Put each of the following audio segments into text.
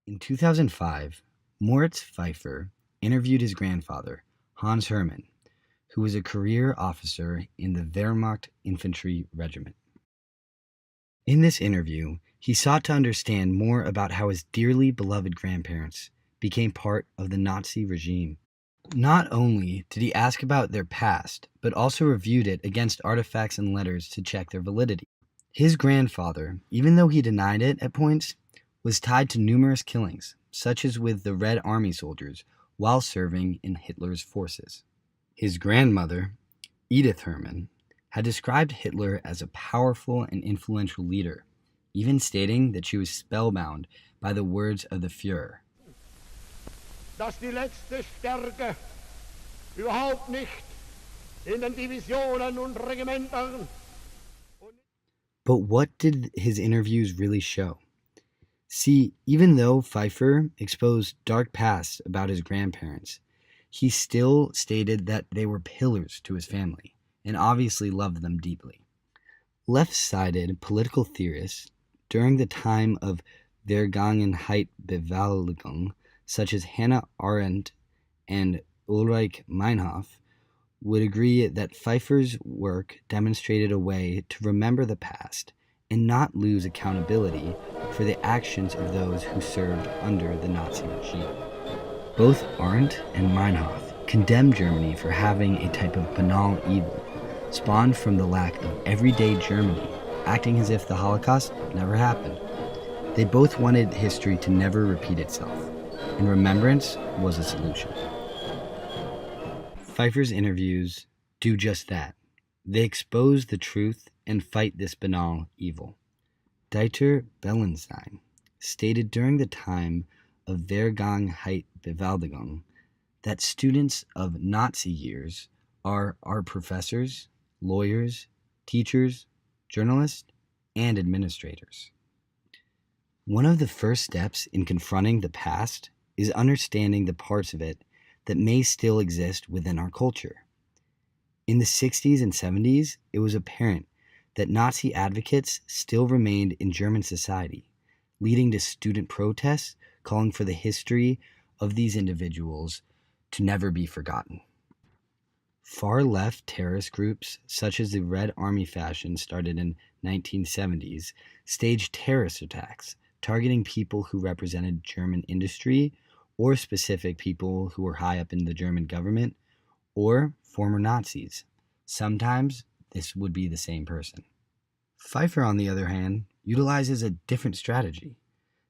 In 2005, Moritz Pfeiffer interviewed his grandfather, Hans Hermann, who was a career officer in the Wehrmacht Infantry Regiment. In this interview, he sought to understand more about how his dearly beloved grandparents became part of the Nazi regime. Not only did he ask about their past, but also reviewed it against artifacts and letters to check their validity. His grandfather, even though he denied it at points, was tied to numerous killings, such as with the Red Army soldiers while serving in Hitler's forces. His grandmother, Edith Hermann, had described Hitler as a powerful and influential leader, even stating that she was spellbound by the words of the Führer. Dass die letzte Stärke überhaupt nicht in den Divisionen und Regimentern. But what did his interviews really show? See, even though Pfeiffer exposed dark past about his grandparents, he still stated that they were pillars to his family and obviously loved them deeply. Left-sided political theorists during the time of Vergangenheitsbewältigung, such as Hannah Arendt and Ulrich Meinhof, would agree that Pfeiffer's work demonstrated a way to remember the past and not lose accountability for the actions of those who served under the Nazi regime. Both Arendt and Meinhof condemned Germany for having a type of banal evil, spawned from the lack of everyday Germany, acting as if the Holocaust never happened. They both wanted history to never repeat itself, and remembrance was a solution. Pfeiffer's interviews do just that. They expose the truth and fight this banal evil. Dieter Bellenstein stated during the time of Vergangenheitsbewältigung that students of Nazi years are our professors, lawyers, teachers, journalists, and administrators. One of the first steps in confronting the past is understanding the parts of it that may still exist within our culture. In the 60s and 70s, it was apparent that Nazi advocates still remained in German society, leading to student protests calling for the history of these individuals to never be forgotten. Far-left terrorist groups, such as the Red Army faction started in 1970s, staged terrorist attacks targeting people who represented German industry or specific people who were high up in the German government or former Nazis. Sometimes this would be the same person. Pfeiffer, on the other hand, utilizes a different strategy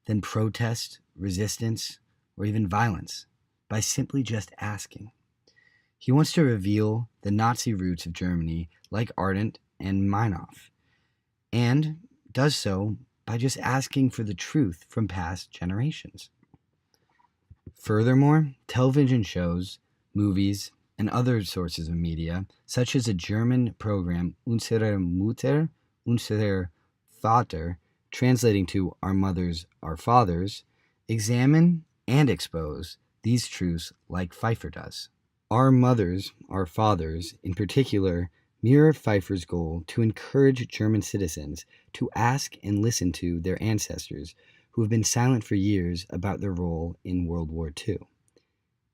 than protest, resistance, or even violence by simply just asking. He wants to reveal the Nazi roots of Germany like Arendt and Meinhof, and does so by just asking for the truth from past generations. Furthermore, television shows, movies, and other sources of media, such as a German program Unsere Mutter, Unser Vater, translating to Our Mothers, Our Fathers, examine and expose these truths like Pfeiffer does. Our Mothers, Our Fathers, in particular, mirror Pfeiffer's goal to encourage German citizens to ask and listen to their ancestors who have been silent for years about their role in World War II.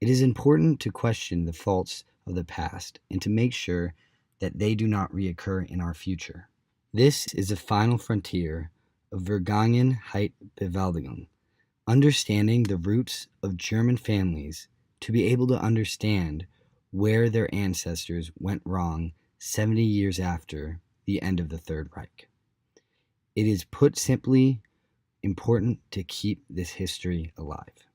It is important to question the faults of the past and to make sure that they do not reoccur in our future. This is the final frontier of Vergangenheitsbewältigung, understanding the roots of German families to be able to understand where their ancestors went wrong 70 years after the end of the Third Reich. It is, put simply, important to keep this history alive.